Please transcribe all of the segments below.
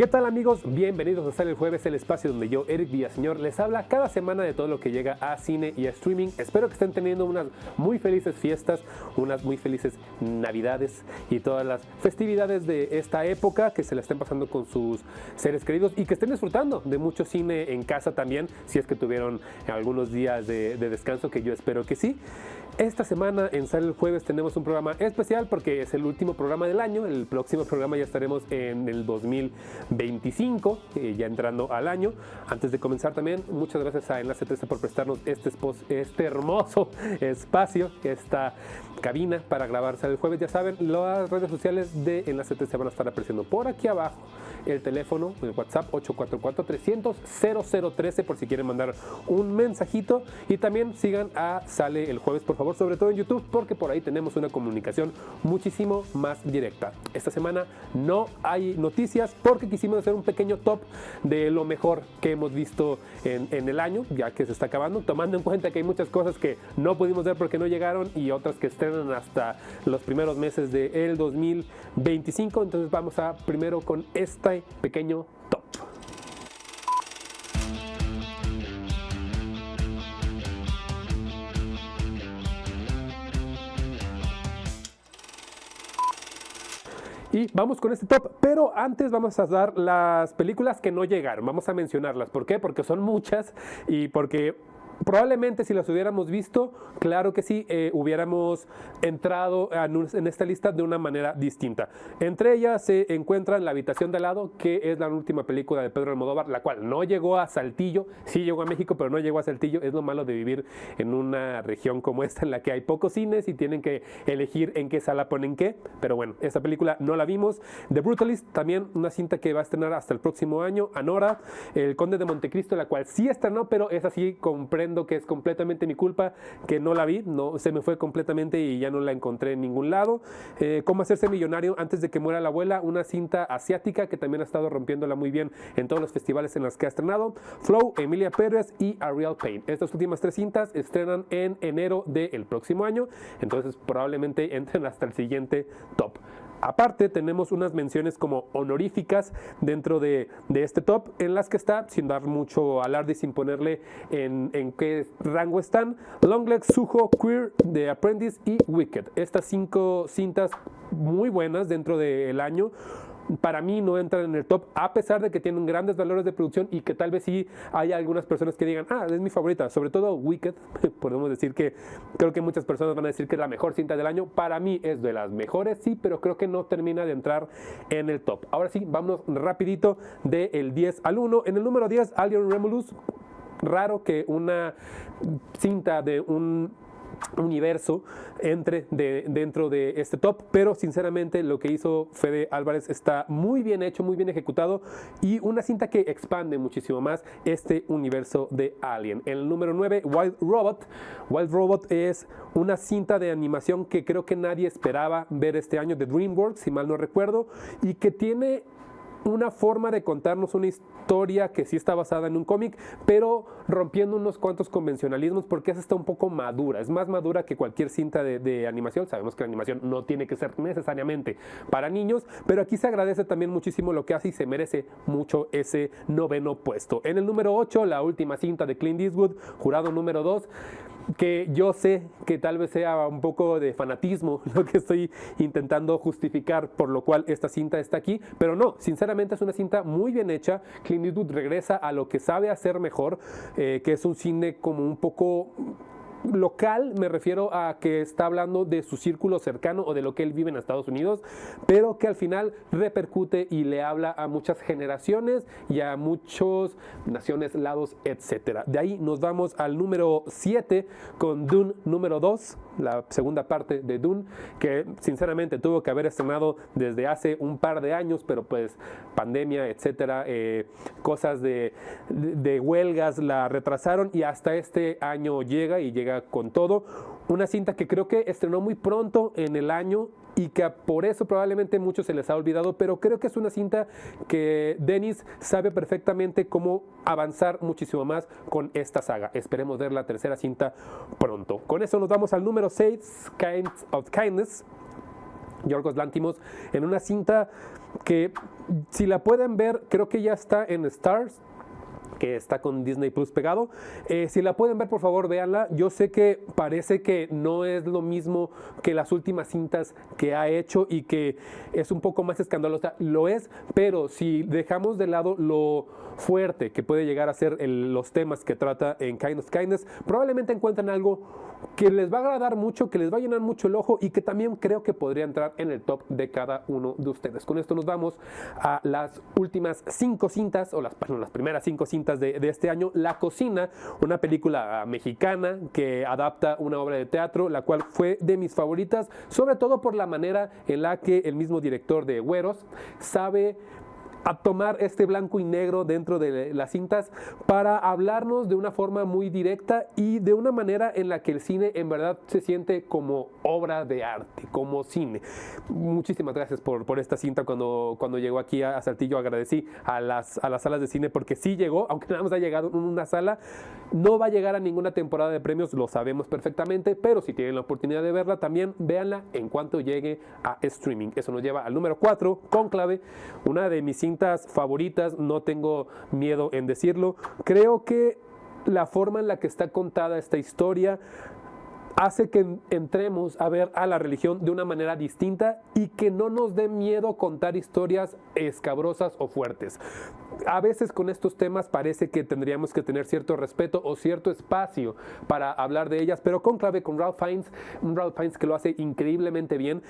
¿Qué tal, amigos? Bienvenidos a Sale el Jueves, el espacio donde yo, Eric Villaseñor, les habla cada semana de todo lo que llega a cine y a streaming. Espero que estén teniendo unas muy felices fiestas, unas muy felices navidades y todas las festividades de esta época, que se la estén pasando con sus seres queridos y que estén disfrutando de mucho cine en casa también, si es que tuvieron algunos días de descanso, que yo espero que sí. Esta semana en Sale el Jueves tenemos un programa especial porque es el último programa del año. El próximo programa ya estaremos en el 2025, ya entrando al año. Antes de comenzar también, muchas gracias a Enlace 13 por prestarnos este hermoso espacio, esta cabina para grabar Sale el Jueves. Ya saben, las redes sociales de Enlace 13 van a estar apareciendo por aquí abajo. El teléfono, el WhatsApp 844-300-0013 por si quieren mandar un mensajito. Y también sigan a Sale el Jueves, por favor, sobre todo en YouTube, porque por ahí tenemos una comunicación muchísimo más directa. Esta semana no hay noticias porque quisimos hacer un pequeño top de lo mejor que hemos visto en el año, ya que se está acabando, tomando en cuenta que hay muchas cosas que no pudimos ver porque no llegaron y otras que estrenan hasta los primeros meses del 2025. Entonces vamos a primero con este pequeño top. Y vamos con este top, pero antes vamos a dar las películas que no llegaron, vamos a mencionarlas. ¿Por qué? Porque son muchas y porque probablemente si las hubiéramos visto, claro que sí, hubiéramos entrado en esta lista de una manera distinta. Entre ellas se encuentran La habitación de al lado, que es la última película de Pedro Almodóvar, la cual no llegó a Saltillo, sí llegó a México, pero no llegó a Saltillo. Es lo malo de vivir en una región como esta, en la que hay pocos cines y tienen que elegir en qué sala ponen qué. Pero bueno, esta película no la vimos. The Brutalist, también una cinta que va a estrenar hasta el próximo año. Anora, El Conde de Montecristo, la cual sí estrenó, pero es así, comprendo que es completamente mi culpa que no la vi, no, se me fue completamente y ya no la encontré en ningún lado. Cómo hacerse millonario antes de que muera la abuela, una cinta asiática que también ha estado rompiéndola muy bien en todos los festivales en los que ha estrenado. Flow, Emilia Pérez y Ariel Payne. Estas últimas tres cintas estrenan en enero del próximo año, entonces probablemente entren hasta el siguiente top. Aparte, tenemos unas menciones como honoríficas dentro de este top, en las que está, sin dar mucho alarde y sin ponerle en qué rango están, Longlegs, Suho, Queer, The Apprentice y Wicked. Estas 5 cintas muy buenas dentro del año. Para mí no entran en el top, a pesar de que tienen grandes valores de producción y que tal vez sí hay algunas personas que digan, es mi favorita, sobre todo Wicked. Podemos decir que creo que muchas personas van a decir que es la mejor cinta del año. Para mí es de las mejores, sí, pero creo que no termina de entrar en el top. Ahora sí, vámonos rapidito del 10 al 1. En el número 10, Alien Romulus. Raro que una cinta de un universo entre dentro de este top, pero sinceramente lo que hizo Fede Álvarez está muy bien hecho, muy bien ejecutado y una cinta que expande muchísimo más este universo de Alien. En el número 9, Wild Robot. Wild Robot es una cinta de animación que creo que nadie esperaba ver este año, de DreamWorks, si mal no recuerdo, y que tiene una forma de contarnos una historia que sí está basada en un cómic, pero rompiendo unos cuantos convencionalismos, porque esa está un poco madura, es más madura que cualquier cinta de animación. Sabemos que la animación no tiene que ser necesariamente para niños, pero aquí se agradece también muchísimo lo que hace y se merece mucho ese 9º puesto. En el número 8, la última cinta de Clint Eastwood, Jurado número 2, que yo sé que tal vez sea un poco de fanatismo lo que estoy intentando justificar, por lo cual esta cinta está aquí, pero no, sinceramente es una cinta muy bien hecha. Clint Eastwood regresa a lo que sabe hacer mejor, que es un cine como un poco local, me refiero a que está hablando de su círculo cercano o de lo que él vive en Estados Unidos, pero que al final repercute y le habla a muchas generaciones y a muchas naciones, lados, etcétera. De ahí nos vamos al número 7 con Dune número 2, la segunda parte de Dune, que sinceramente tuvo que haber estrenado desde hace un par de años, pero pues pandemia, etcétera, cosas de huelgas la retrasaron y hasta este año llega con todo. Una cinta que creo que estrenó muy pronto en el año y que por eso probablemente muchos se les ha olvidado, pero creo que es una cinta que Denis sabe perfectamente cómo avanzar muchísimo más con esta saga. Esperemos ver la tercera cinta pronto. Con eso nos vamos al número 6, Kinds of Kindness. Yorgos Lanthimos, en una cinta que, si la pueden ver, creo que ya está en Stars, que está con Disney Plus pegado. Si la pueden ver, por favor, véanla. Yo sé que parece que no es lo mismo que las últimas cintas que ha hecho y que es un poco más escandalosa. Lo es, pero si dejamos de lado lo fuerte que puede llegar a ser los temas que trata en Kind of Kindness, probablemente encuentren algo que les va a agradar mucho, que les va a llenar mucho el ojo y que también creo que podría entrar en el top de cada uno de ustedes. Con esto nos vamos a las últimas 5 cintas, o las primeras 5 cintas de este año. La Cocina, una película mexicana que adapta una obra de teatro, la cual fue de mis favoritas, sobre todo por la manera en la que el mismo director de Güeros sabe a tomar este blanco y negro dentro de las cintas para hablarnos de una forma muy directa y de una manera en la que el cine en verdad se siente como obra de arte, como cine. Muchísimas gracias por esta cinta. Cuando llegó aquí a Saltillo, agradecí a las salas de cine, porque sí llegó, aunque nada más ha llegado en una sala. No va a llegar a ninguna temporada de premios, lo sabemos perfectamente, pero si tienen la oportunidad de verla, también véanla en cuanto llegue a streaming. Eso nos lleva al número 4, Cónclave, una de mis cintas favoritas, no tengo miedo en decirlo. Creo que la forma en la que está contada esta historia hace que entremos a ver a la religión de una manera distinta y que no nos dé miedo contar historias escabrosas o fuertes. A veces con estos temas parece que tendríamos que tener cierto respeto o cierto espacio para hablar de ellas, pero Cónclave con Ralph Fiennes que lo hace increíblemente bien,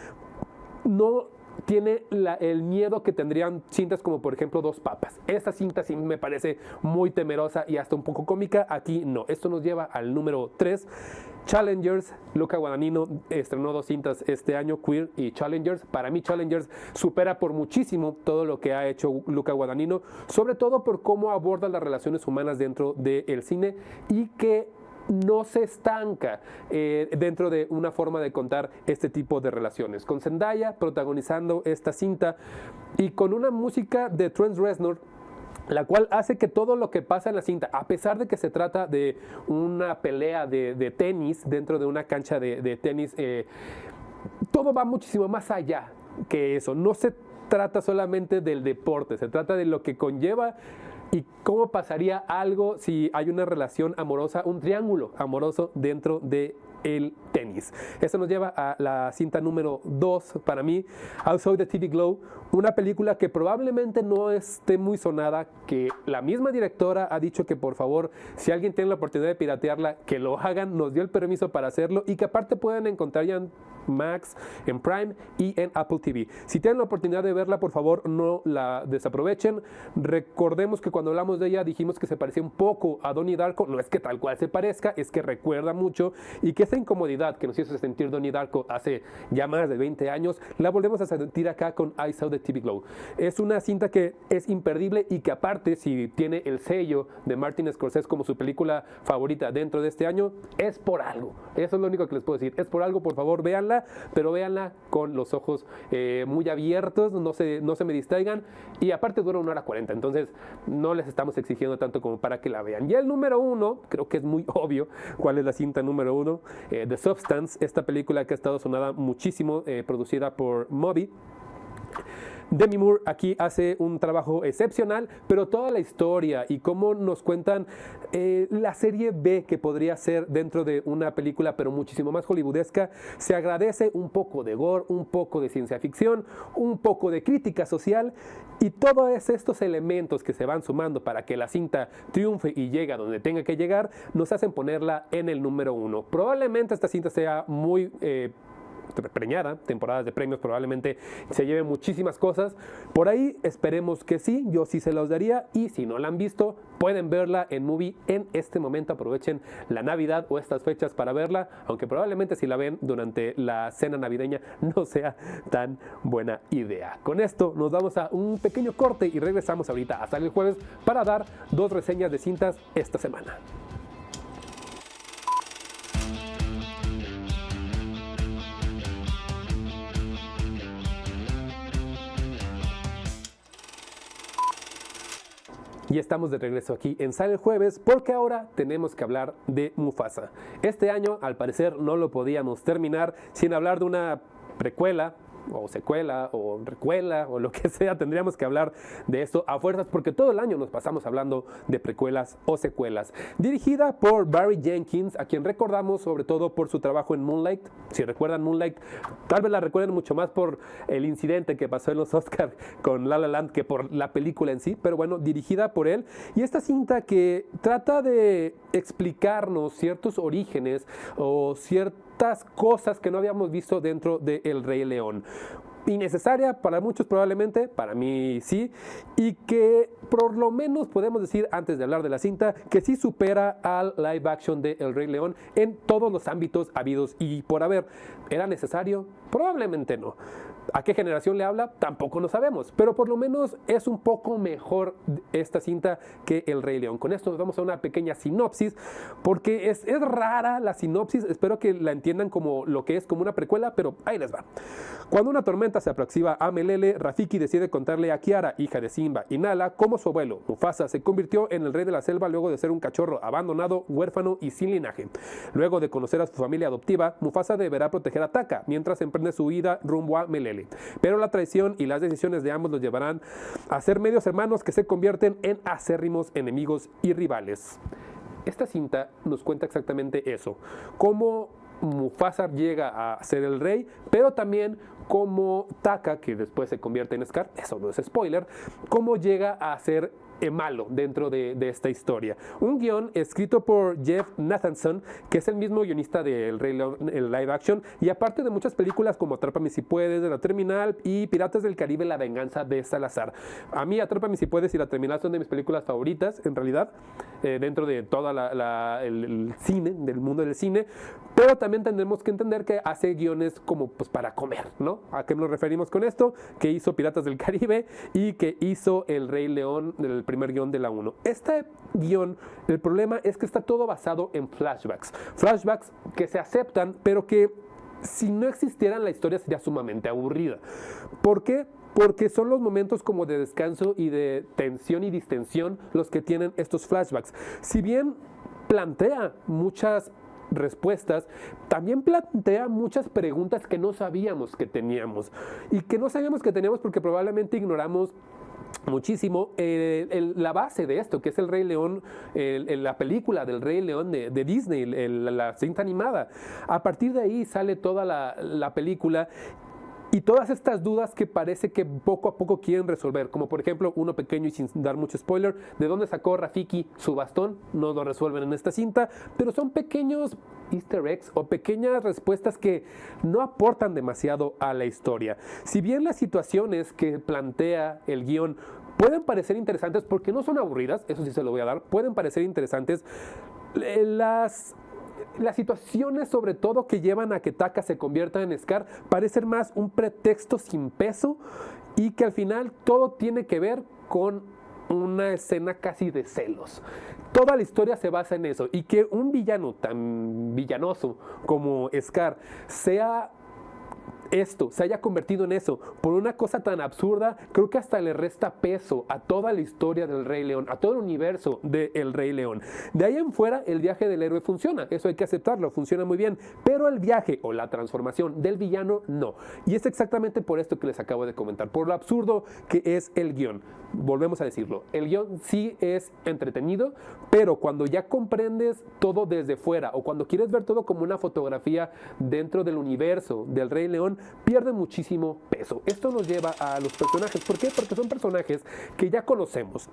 no tiene el miedo que tendrían cintas como por ejemplo Dos Papas. Esta cinta sí me parece muy temerosa y hasta un poco cómica. Aquí no. Esto nos lleva al número 3, Challengers. Luca Guadagnino estrenó 2 cintas este año, Queer y Challengers. Para mí Challengers supera por muchísimo todo lo que ha hecho Luca Guadagnino, sobre todo por cómo aborda las relaciones humanas dentro del cine y que no se estanca dentro de una forma de contar este tipo de relaciones. Con Zendaya protagonizando esta cinta y con una música de Trent Reznor, la cual hace que todo lo que pasa en la cinta, a pesar de que se trata de una pelea de tenis dentro de una cancha de tenis, todo va muchísimo más allá que eso. No se trata solamente del deporte, se trata de lo que conlleva y cómo pasaría algo si hay una relación amorosa, un triángulo amoroso dentro de el tenis. Esto nos lleva a la cinta número 2 para mí, Outside the TV Glow, una película que probablemente no esté muy sonada, que la misma directora ha dicho que por favor, si alguien tiene la oportunidad de piratearla, que lo hagan, nos dio el permiso para hacerlo y que aparte pueden encontrar ya en Max, en Prime y en Apple TV. Si tienen la oportunidad de verla, por favor no la desaprovechen. Recordemos que cuando hablamos de ella dijimos que se parecía un poco a Donnie Darko. No es que tal cual se parezca, es que recuerda mucho y que esa incomodidad que nos hizo sentir Donnie Darko hace ya más de 20 años la volvemos a sentir acá con I Saw the TV Glow. Es una cinta que es imperdible y que aparte, si tiene el sello de Martin Scorsese como su película favorita dentro de este año, es por algo. Eso es lo único que les puedo decir. Es por algo, por favor, véanla, pero véanla con los ojos muy abiertos, no se me distraigan, y aparte dura 1 hora 40, entonces no les estamos exigiendo tanto como para que la vean. Y el número 1, creo que es muy obvio cuál es la cinta número 1, The Substance, esta película que ha estado sonada muchísimo, producida por Mubi. Demi Moore aquí hace un trabajo excepcional, pero toda la historia y cómo nos cuentan la serie B que podría ser dentro de una película, pero muchísimo más hollywoodesca, se agradece un poco de gore, un poco de ciencia ficción, un poco de crítica social y todos estos elementos que se van sumando para que la cinta triunfe y llegue a donde tenga que llegar, nos hacen ponerla en el número 1. Probablemente esta cinta sea muy preñada, temporadas de premios, probablemente se lleven muchísimas cosas. Por ahí esperemos que sí, yo sí se los daría, y si no la han visto, pueden verla en Mubi en este momento. Aprovechen la Navidad o estas fechas para verla, aunque probablemente si la ven durante la cena navideña no sea tan buena idea. Con esto nos vamos a un pequeño corte y regresamos ahorita hasta el jueves para dar 2 reseñas de cintas esta semana. Y estamos de regreso aquí en Sale el Jueves, porque ahora tenemos que hablar de Mufasa. Este año, al parecer, no lo podíamos terminar sin hablar de una precuela, o secuela o recuela o lo que sea, tendríamos que hablar de esto a fuerzas porque todo el año nos pasamos hablando de precuelas o secuelas. Dirigida por Barry Jenkins, a quien recordamos sobre todo por su trabajo en Moonlight. Si recuerdan Moonlight, tal vez la recuerden mucho más por el incidente que pasó en los Oscars con La La Land que por la película en sí, pero bueno, dirigida por él. Y esta cinta que trata de explicarnos ciertos orígenes o ciertas cosas que no habíamos visto dentro de El Rey León. Innecesaria para muchos probablemente, para mí sí, y que por lo menos podemos decir antes de hablar de la cinta que sí supera al live action de El Rey León en todos los ámbitos habidos y por haber. ¿Era necesario? Probablemente no. ¿A qué generación le habla? Tampoco lo sabemos, pero por lo menos es un poco mejor esta cinta que El Rey León. Con esto nos vamos a una pequeña sinopsis, porque es rara la sinopsis, espero que la entiendan como lo que es, como una precuela, pero ahí les va. Cuando una tormenta se aproxima a Melele, Rafiki decide contarle a Kiara, hija de Simba y Nala, cómo su abuelo, Mufasa, se convirtió en el rey de la selva luego de ser un cachorro abandonado, huérfano y sin linaje. Luego de conocer a su familia adoptiva, Mufasa deberá proteger a Taka, mientras emprende su huida rumbo a Melele. Pero la traición y las decisiones de ambos los llevarán a ser medios hermanos que se convierten en acérrimos enemigos y rivales. Esta cinta nos cuenta exactamente eso, cómo Mufasa llega a ser el rey, pero también cómo Taka, que después se convierte en Scar, eso no es spoiler, cómo llega a ser malo dentro de esta historia. Un guión escrito por Jeff Nathanson, que es el mismo guionista de El Rey León, el live action, y aparte de muchas películas como Atrápame si puedes, de La Terminal y Piratas del Caribe, La Venganza de Salazar. A mí Atrápame si puedes y La Terminal son de mis películas favoritas, en realidad, dentro de todo el cine, del mundo del cine, pero también tendremos que entender que hace guiones como pues para comer, ¿no? ¿A qué nos referimos con esto? Que hizo Piratas del Caribe y que hizo El Rey León, el primer guión de la 1. Este guión, el problema es que está todo basado en flashbacks. Flashbacks que se aceptan, pero que si no existieran la historia sería sumamente aburrida. ¿Por qué? Porque son los momentos como de descanso y de tensión y distensión los que tienen estos flashbacks. Si bien plantea muchas respuestas, también plantea muchas preguntas que no sabíamos que teníamos y que no sabíamos que teníamos porque probablemente ignoramos muchísimo la base de esto, que es El Rey León, la película del Rey León de Disney, la cinta animada. A partir de ahí sale toda la película y todas estas dudas que parece que poco a poco quieren resolver, como por ejemplo, uno pequeño y sin dar mucho spoiler, ¿de dónde sacó Rafiki su bastón? No lo resuelven en esta cinta, pero son pequeños easter eggs o pequeñas respuestas que no aportan demasiado a la historia. Si bien las situaciones que plantea el guión pueden parecer interesantes porque no son aburridas, eso sí se lo voy a dar, pueden parecer interesantes, las situaciones sobre todo que llevan a que Taka se convierta en Scar parecen más un pretexto sin peso y que al final todo tiene que ver con una escena casi de celos. Toda la historia se basa en eso y que un villano tan villanoso como Scar se haya convertido en eso por una cosa tan absurda, creo que hasta le resta peso a toda la historia del Rey León, a todo el universo del Rey León. De ahí en fuera el viaje del héroe funciona, eso hay que aceptarlo, funciona muy bien, pero el viaje o la transformación del villano no. Y es exactamente por esto que les acabo de comentar, por lo absurdo que es el guión. Volvemos a decirlo, el guión sí es entretenido, pero cuando ya comprendes todo desde fuera o cuando quieres ver todo como una fotografía dentro del universo del Rey León, pierde muchísimo peso. Esto nos lleva a los personajes. ¿Por qué? Porque son personajes que ya conocemos.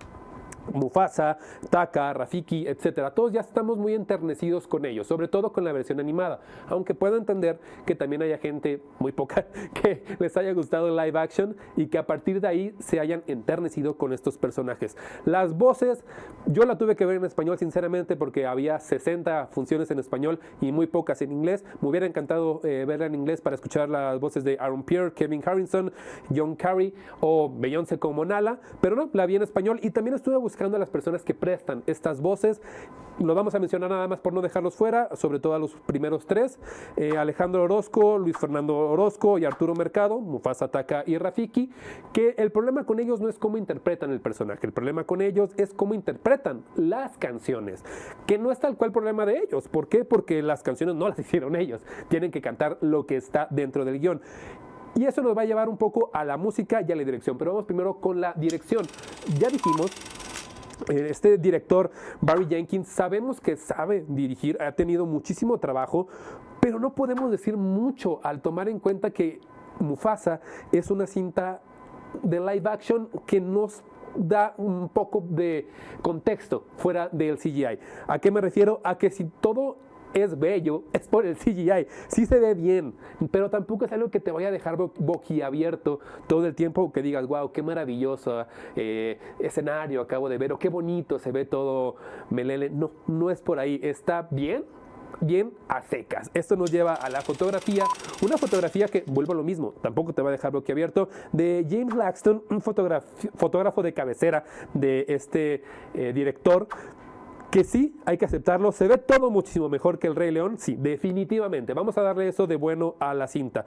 Mufasa, Taka, Rafiki, etcétera. Todos ya estamos muy enternecidos con ellos, sobre todo con la versión animada, aunque puedo entender que también haya gente muy poca que les haya gustado el live action y que a partir de ahí se hayan enternecido con estos personajes. Las voces, yo la tuve que ver en español sinceramente porque había 60 funciones en español y muy pocas en inglés. Me hubiera encantado verla en inglés para escuchar las voces de Aaron Pierre, Kevin Harrison, John Carey o Beyoncé como Nala, pero no, la vi en español y también estuve buscando a las personas que prestan estas voces. Lo vamos a mencionar nada más por no dejarlos fuera, sobre todo a los primeros tres, Alejandro Orozco, Luis Fernando Orozco y Arturo Mercado, Mufasa, Taka y Rafiki, que el problema con ellos no es cómo interpretan el personaje, el problema con ellos es cómo interpretan las canciones, que no es tal cual el problema de ellos. ¿Por qué? Porque las canciones no las hicieron ellos, tienen que cantar lo que está dentro del guión. Y eso nos va a llevar un poco a la música y a la dirección. Pero vamos primero con la dirección. Ya dijimos, este director Barry Jenkins sabemos que sabe dirigir, ha tenido muchísimo trabajo, pero no podemos decir mucho al tomar en cuenta que Mufasa es una cinta de live action que nos da un poco de contexto fuera del CGI. ¿A qué me refiero? A que si todo es bello, es por el CGI. Sí se ve bien, pero tampoco es algo que te vaya a dejar boquiabierto todo el tiempo, que digas, wow, qué maravilloso escenario acabo de ver, o qué bonito se ve todo melele. No, no es por ahí. Está bien a secas. Esto nos lleva a la fotografía, una fotografía que, vuelvo a lo mismo, tampoco te va a dejar boquiabierto, de James Laxton, un fotógrafo de cabecera de este director, que sí, hay que aceptarlo, se ve todo muchísimo mejor que El Rey León, sí, definitivamente. Vamos a darle eso de bueno a la cinta.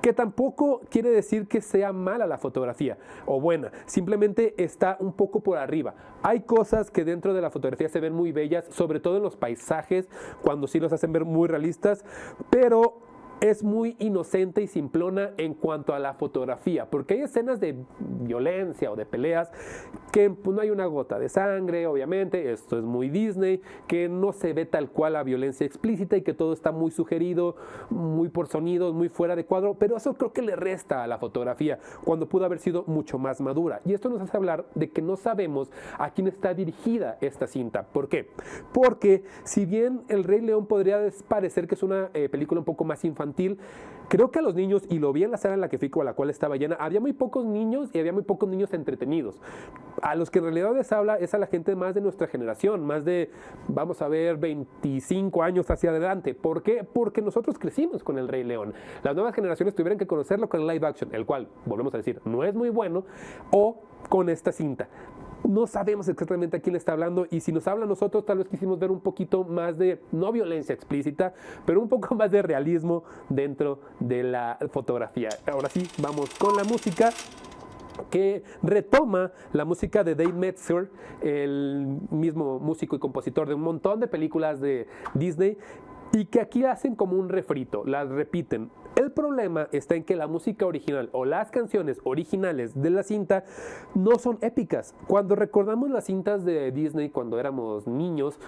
Que tampoco quiere decir que sea mala la fotografía o buena, simplemente está un poco por arriba. Hay cosas que dentro de la fotografía se ven muy bellas, sobre todo en los paisajes, cuando sí los hacen ver muy realistas, pero es muy inocente y simplona en cuanto a la fotografía, porque hay escenas de violencia o de peleas que pues, no hay una gota de sangre, obviamente, esto es muy Disney, que no se ve tal cual la violencia explícita y que todo está muy sugerido, muy por sonidos, muy fuera de cuadro, pero eso creo que le resta a la fotografía, cuando pudo haber sido mucho más madura. Y esto nos hace hablar de que no sabemos a quién está dirigida esta cinta. ¿Por qué? Porque si bien El Rey León podría parecer que es una película un poco más infantil, creo que a los niños, y lo vi en la sala en la que fui, con la cual estaba llena, había muy pocos niños y había muy pocos niños entretenidos. A los que en realidad les habla es a la gente más de nuestra generación, más de, vamos a ver, 25 años hacia adelante. ¿Por qué? Porque nosotros crecimos con El Rey León. Las nuevas generaciones tuvieron que conocerlo con el live action, el cual, volvemos a decir, no es muy bueno, o con esta cinta. No sabemos exactamente a quién le está hablando, y si nos habla a nosotros, tal vez quisimos ver un poquito más de, no violencia explícita, pero un poco más de realismo dentro de la fotografía. Ahora sí, vamos con la música, que retoma la música de Dave Metzer, el mismo músico y compositor de un montón de películas de Disney, y que aquí hacen como un refrito, las repiten. El problema está en que la música original o las canciones originales de la cinta no son épicas. Cuando recordamos las cintas de Disney cuando éramos niños,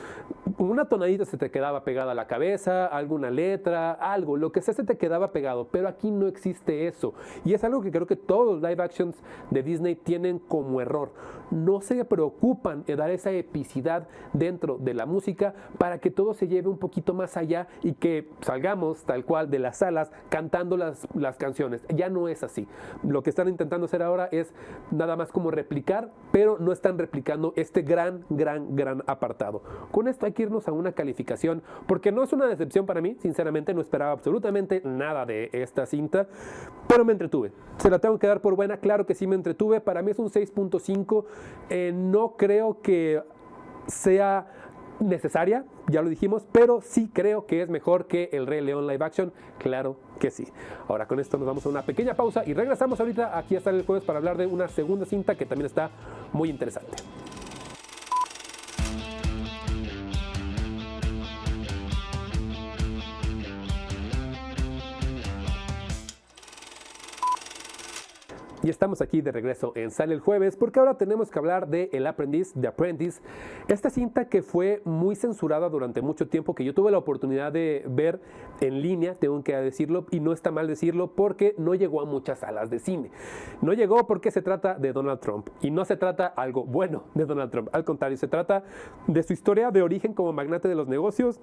una tonadita se te quedaba pegada a la cabeza, alguna letra, algo, lo que sea se te quedaba pegado, pero aquí no existe eso. Y es algo que creo que todos los live actions de Disney tienen como error. No se preocupan de dar esa epicidad dentro de la música para que todo se lleve un poquito más allá y que salgamos tal cual de las salas cantando las canciones. Ya no es así. Lo que están intentando hacer ahora es nada más como replicar, pero no están replicando este gran apartado. Con esto hay que irnos a una calificación, porque no es una decepción para mí. Sinceramente no esperaba absolutamente nada de esta cinta, pero me entretuve. ¿Se la tengo que dar por buena? Claro que sí me entretuve. Para mí es un 6.5. No creo que sea necesaria, ya lo dijimos, pero sí creo que es mejor que El Rey León live action, claro que sí. Ahora con esto nos vamos a una pequeña pausa y regresamos ahorita aquí hasta el jueves para hablar de una segunda cinta que también está muy interesante. Y estamos aquí de regreso en Sale el Jueves, porque ahora tenemos que hablar de El Aprendiz, The Apprentice, esta cinta que fue muy censurada durante mucho tiempo, que yo tuve la oportunidad de ver en línea, tengo que decirlo, y no está mal decirlo, porque no llegó a muchas salas de cine. No llegó porque se trata de Donald Trump, y no se trata algo bueno de Donald Trump, al contrario, se trata de su historia de origen como magnate de los negocios,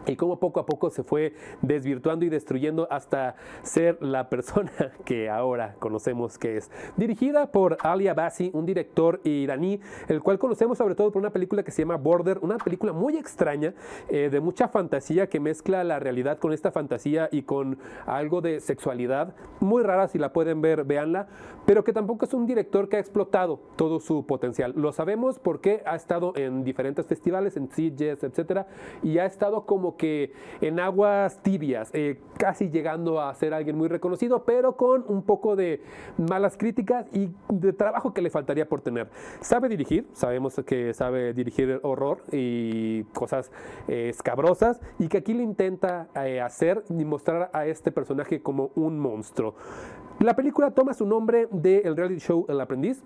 y cómo poco a poco se fue desvirtuando y destruyendo hasta ser la persona que ahora conocemos que es. Dirigida por Ali Abbasi, un director iraní, el cual conocemos sobre todo por una película que se llama Border, una película muy extraña, de mucha fantasía, que mezcla la realidad con esta fantasía y con algo de sexualidad. Muy rara, si la pueden ver, véanla, pero que tampoco es un director que ha explotado todo su potencial. Lo sabemos porque ha estado en diferentes festivales, en Sitges, etcétera, y ha estado como que en aguas tibias, casi llegando a ser alguien muy reconocido, pero con un poco de malas críticas y de trabajo que le faltaría por tener. Sabe dirigir, sabemos que sabe dirigir horror y cosas escabrosas, y que aquí lo intenta hacer y mostrar a este personaje como un monstruo. La película toma su nombre del reality show El Aprendiz.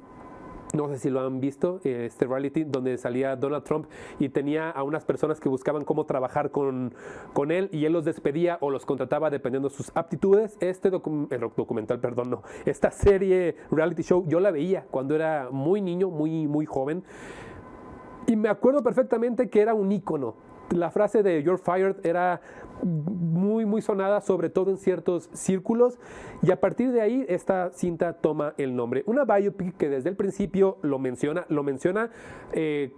No sé si lo han visto, este reality donde salía Donald Trump y tenía a unas personas que buscaban cómo trabajar con él, y él los despedía o los contrataba dependiendo de sus aptitudes. Documental, perdón, no. Esta serie reality show yo la veía cuando era muy niño, muy joven. Y me acuerdo perfectamente que era un ícono. La frase de "You're fired" era muy sonada, sobre todo en ciertos círculos, y a partir de ahí esta cinta toma el nombre. Una biopic que desde el principio lo menciona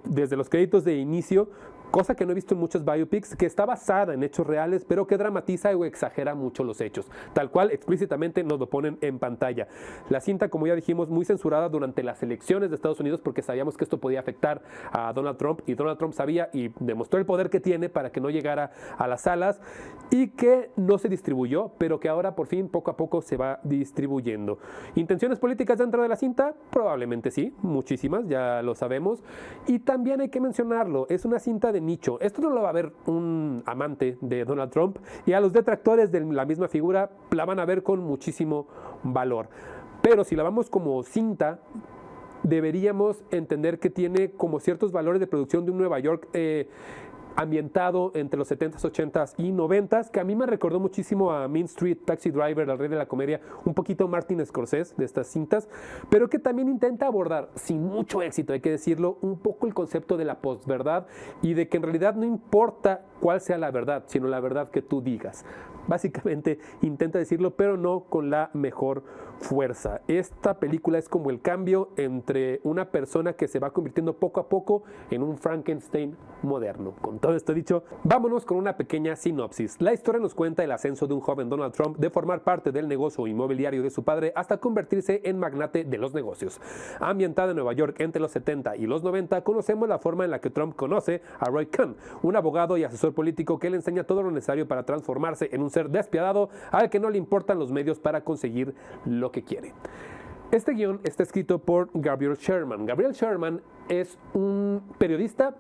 desde los créditos de inicio, cosa que no he visto en muchos biopics, que está basada en hechos reales, pero que dramatiza o exagera mucho los hechos. Tal cual, explícitamente nos lo ponen en pantalla. La cinta, como ya dijimos, muy censurada durante las elecciones de Estados Unidos, porque sabíamos que esto podía afectar a Donald Trump, y Donald Trump sabía y demostró el poder que tiene para que no llegara a las salas, y que no se distribuyó, pero que ahora por fin, poco a poco, se va distribuyendo. ¿Intenciones políticas dentro de la cinta? Probablemente sí, muchísimas, ya lo sabemos. Y también hay que mencionarlo, es una cinta de nicho. Esto no lo va a ver un amante de Donald Trump, y a los detractores de la misma figura la van a ver con muchísimo valor. Pero si la vamos como cinta, deberíamos entender que tiene como ciertos valores de producción de un Nueva York ambientado entre los 70s, 80s y 90s, que a mí me recordó muchísimo a Mean Street, Taxi Driver, El Rey de la Comedia, un poquito Martin Scorsese de estas cintas, pero que también intenta abordar, sin mucho éxito, hay que decirlo, un poco el concepto de la posverdad, y de que en realidad no importa cuál sea la verdad, sino la verdad que tú digas. Básicamente intenta decirlo, pero no con la mejor fuerza. Esta película es como el cambio entre una persona que se va convirtiendo poco a poco en un Frankenstein moderno. Con todo esto dicho, vámonos con una pequeña sinopsis. La historia nos cuenta el ascenso de un joven Donald Trump de formar parte del negocio inmobiliario de su padre hasta convertirse en magnate de los negocios. Ambientada en Nueva York entre los 70 y los 90, conocemos la forma en la que Trump conoce a Roy Cohn, un abogado y asesor político que le enseña todo lo necesario para transformarse en un ser despiadado al que no le importan los medios para conseguir lo que quiere. Este guión está escrito por Gabriel Sherman. Gabriel Sherman es un periodista,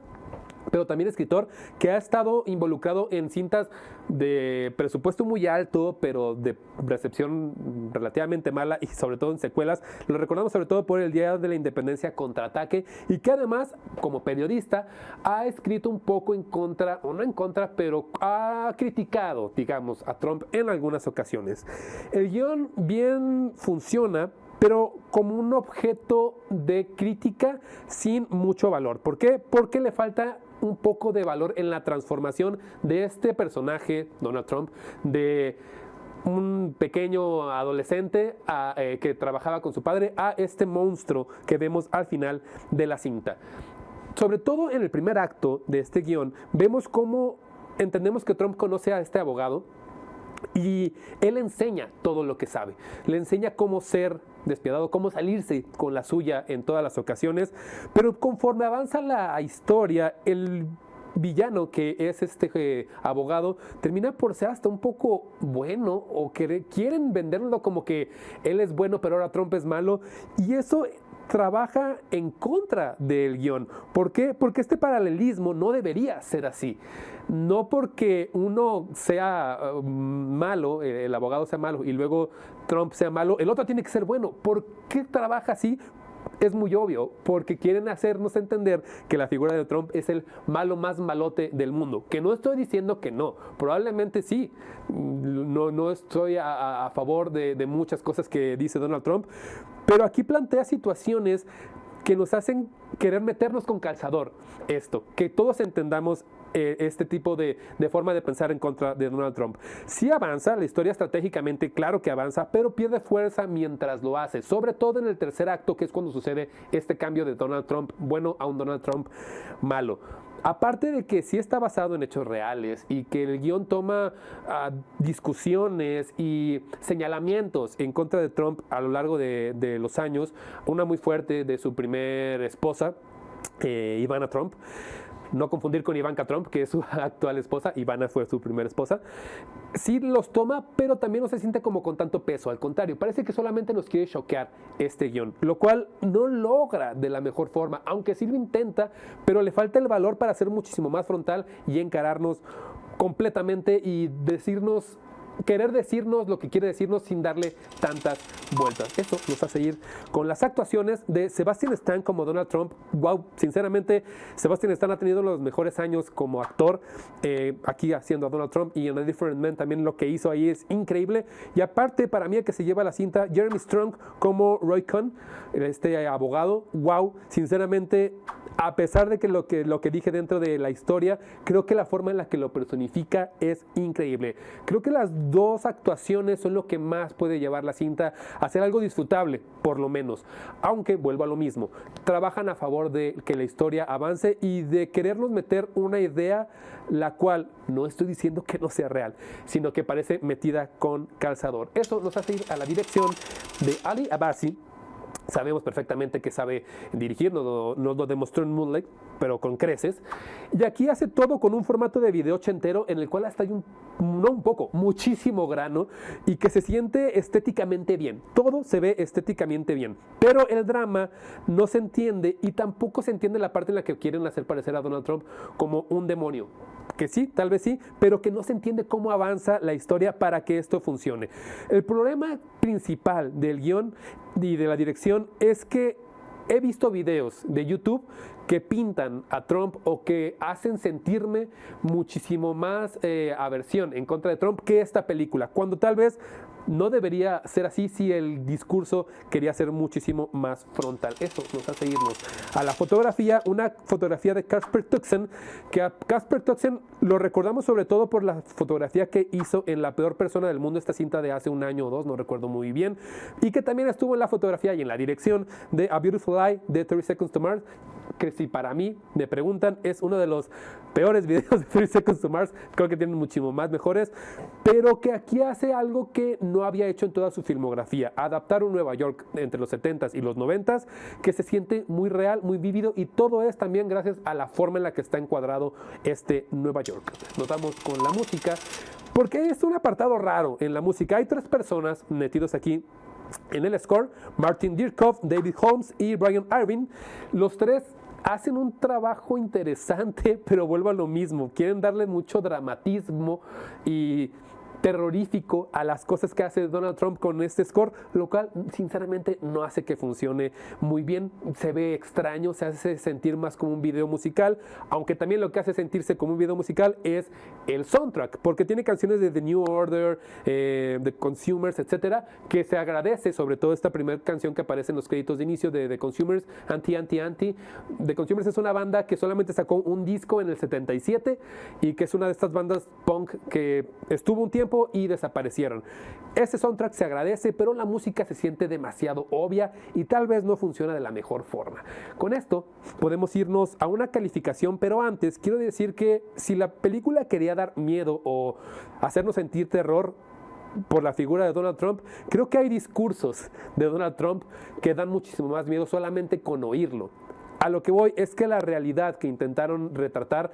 pero también escritor, que ha estado involucrado en cintas de presupuesto muy alto, pero de recepción relativamente mala, y sobre todo en secuelas. Lo recordamos sobre todo por El Día de la Independencia, Contraataque, y que además, como periodista, ha escrito un poco en contra, o no en contra, pero ha criticado, digamos, a Trump en algunas ocasiones. El guión bien funciona, pero como un objeto de crítica sin mucho valor. ¿Por qué? Porque le falta un poco de valor en la transformación de este personaje, Donald Trump, de un pequeño adolescente que trabajaba con su padre, a este monstruo que vemos al final de la cinta. Sobre todo en el primer acto de este guión, vemos cómo entendemos que Trump conoce a este abogado, y él enseña todo lo que sabe. Le enseña cómo ser despiadado, cómo salirse con la suya en todas las ocasiones. Pero conforme avanza la historia, el villano, que es este abogado, termina por ser hasta un poco bueno, o que quieren venderlo como que él es bueno, pero ahora Trump es malo. Y eso trabaja en contra del guión. ¿Por qué? Porque este paralelismo no debería ser así. No porque uno sea malo, el abogado sea malo, y luego Trump sea malo, el otro tiene que ser bueno. ¿Por qué trabaja así? Es muy obvio, porque quieren hacernos entender que la figura de Trump es el malo más malote del mundo. Que no estoy diciendo que no, probablemente sí. No estoy a favor de muchas cosas que dice Donald Trump, pero aquí plantea situaciones que nos hacen querer meternos con calzador esto, que todos entendamos este tipo de forma de pensar en contra de Donald Trump. Sí avanza, la historia estratégicamente, claro que avanza, pero pierde fuerza mientras lo hace, sobre todo en el tercer acto, que es cuando sucede este cambio de Donald Trump bueno a un Donald Trump malo. Aparte de que sí está basado en hechos reales, y que el guión toma discusiones y señalamientos en contra de Trump a lo largo de los años, una muy fuerte de su primer esposa, Ivana Trump. no confundir con Ivanka Trump, que es su actual esposa. Ivana fue su primera esposa. Sí los toma, pero también no se siente como con tanto peso. Al contrario, parece que solamente nos quiere choquear este guión, lo cual no logra de la mejor forma, aunque sí lo intenta, pero le falta el valor para ser muchísimo más frontal y encararnos completamente y querer decirnos lo que quiere decirnos sin darle tantas vueltas. Eso nos hace ir con las actuaciones de Sebastian Stan como Donald Trump. Wow, sinceramente, Sebastian Stan ha tenido los mejores años como actor, aquí haciendo a Donald Trump, y en A Different Man también lo que hizo ahí es increíble. Y aparte, para mí, el que se lleva la cinta, Jeremy Strong como Roy Cohn, este abogado. Wow, sinceramente, a pesar de que lo que dije dentro de la historia, creo que la forma en la que lo personifica es increíble. Creo que las dos actuaciones son lo que más puede llevar la cinta a ser algo disfrutable, por lo menos. Aunque, vuelvo a lo mismo, trabajan a favor de que la historia avance y de querernos meter una idea, la cual no estoy diciendo que no sea real, sino que parece metida con calzador. Eso nos hace ir a la dirección de Ali Abbasi. Sabemos perfectamente que sabe dirigir, nos lo demostró en Moonlight, pero con creces. Y aquí hace todo con un formato de video ochentero en el cual hasta hay muchísimo grano y que se siente estéticamente bien. Todo se ve estéticamente bien. Pero el drama no se entiende y tampoco se entiende la parte en la que quieren hacer parecer a Donald Trump como un demonio. Que sí, tal vez sí, pero que no se entiende cómo avanza la historia para que esto funcione. El problema principal del guión y de la dirección es que he visto videos de YouTube que pintan a Trump o que hacen sentirme muchísimo más aversión en contra de Trump que esta película, cuando tal vez no debería ser así si el discurso quería ser muchísimo más frontal. Eso nos hace irnos a la fotografía, una fotografía de Casper Tuxen, que a Casper Tuxen lo recordamos sobre todo por la fotografía que hizo en La peor persona del mundo, esta cinta de hace un año o dos, no recuerdo muy bien, y que también estuvo en la fotografía y en la dirección de A Beautiful Lie de 30 Seconds to Mars, que si para mí me preguntan es uno de los peores videos de 30 Seconds to Mars, creo que tienen muchísimo más mejores, pero que aquí hace algo que no había hecho en toda su filmografía, adaptar un Nueva York entre los 70s y los 90s que se siente muy real, muy vívido, y todo es también gracias a la forma en la que está encuadrado este Nueva York. Nos vamos con la música, porque es un apartado raro en la música. Hay tres personas metidos aquí en el score: Martin Dierkhoff, David Holmes y Brian Irving. Los tres hacen un trabajo interesante, pero vuelvo a lo mismo. Quieren darle mucho dramatismo y terrorífico a las cosas que hace Donald Trump con este score, lo cual sinceramente no hace que funcione muy bien. Se ve extraño, se hace sentir más como un video musical, aunque también lo que hace sentirse como un video musical es el soundtrack, porque tiene canciones de The New Order, The Consumers, etcétera, que se agradece, sobre todo esta primera canción que aparece en los créditos de inicio de The Consumers, Anti. The Consumers es una banda que solamente sacó un disco en el 77 y que es una de estas bandas punk que estuvo un tiempo y desaparecieron. Ese soundtrack se agradece, pero la música se siente demasiado obvia y tal vez no funciona de la mejor forma. Con esto podemos irnos a una calificación, pero antes quiero decir que si la película quería dar miedo o hacernos sentir terror por la figura de Donald Trump, creo que hay discursos de Donald Trump que dan muchísimo más miedo solamente con oírlo. A lo que voy es que la realidad que intentaron retratar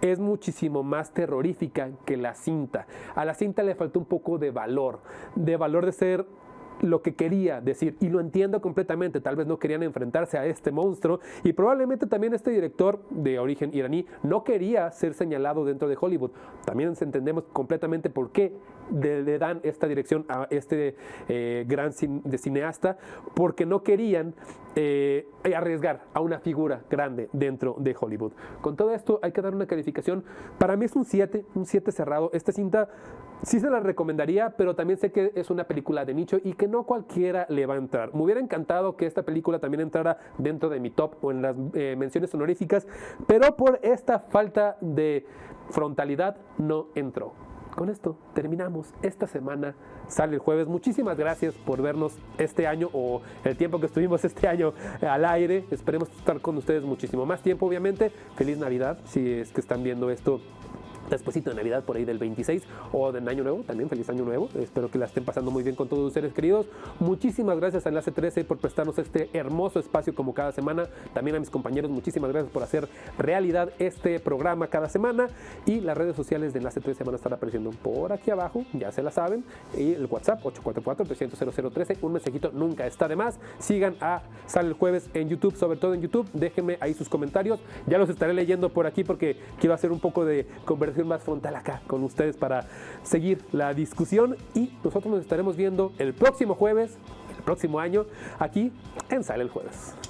es muchísimo más terrorífica que la cinta. A la cinta le faltó un poco de valor de ser lo que quería decir, y lo entiendo completamente. Tal vez no querían enfrentarse a este monstruo, y probablemente también este director de origen iraní no quería ser señalado dentro de Hollywood. También entendemos completamente por qué le dan esta dirección a este gran cineasta, porque no querían arriesgar a una figura grande dentro de Hollywood. Con todo esto hay que dar una calificación. Para mí es un 7 cerrado. Esta cinta sí se la recomendaría, pero también sé que es una película de nicho y que no cualquiera le va a entrar. Me hubiera encantado que esta película también entrara dentro de mi top o en las menciones honoríficas, pero por esta falta de frontalidad no entró. Con esto terminamos esta semana. Sale el jueves. Muchísimas gracias por vernos este año, o el tiempo que estuvimos este año al aire. Esperemos estar con ustedes muchísimo más tiempo, obviamente. Feliz Navidad si es que están viendo esto despuésito de Navidad, por ahí del 26, o de Año Nuevo, también feliz Año Nuevo. Espero que la estén pasando muy bien con todos sus seres queridos. Muchísimas gracias a Enlace 13 por prestarnos este hermoso espacio como cada semana. También a mis compañeros, muchísimas gracias por hacer realidad este programa cada semana. Y las redes sociales de Enlace 13 van a estar apareciendo por aquí abajo, ya se la saben. Y el WhatsApp 844-300-0013. Un mensajito nunca está de más. Sigan a Sale el Jueves en YouTube, sobre todo en YouTube. Déjenme ahí sus comentarios. Ya los estaré leyendo por aquí porque quiero hacer un poco de conversación más frontal acá con ustedes para seguir la discusión, y nosotros nos estaremos viendo el próximo jueves, el próximo año, aquí en Sale el Jueves.